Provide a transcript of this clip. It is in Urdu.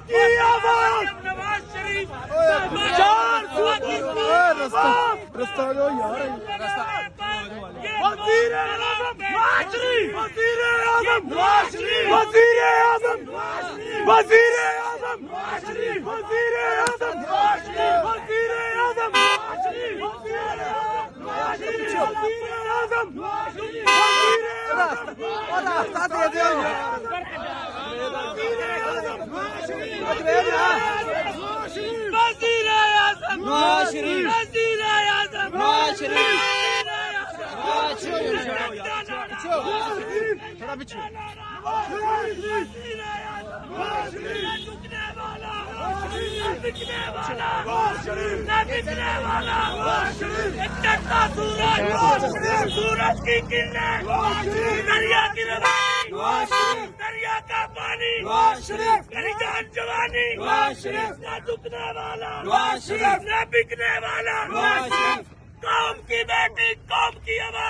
کی آواز نواز شریف چار رستہ جو یار وزیر اعظم نواز شریف وزیر اعظم نواز شریف وزیر اعظم وزیر اعظم نواز شریف وزیر اعظم نواز شریف وزیر اعظم نواز شریف وزیر اعظم نواز شریف وزیر اعظم نواز شریف سورج کی کرنیں دریا کی روانی دریا کا پانی میری جان جوانی نہ دکھنے والا نہ بکنے والا قوم کی بیٹی قوم کی آواز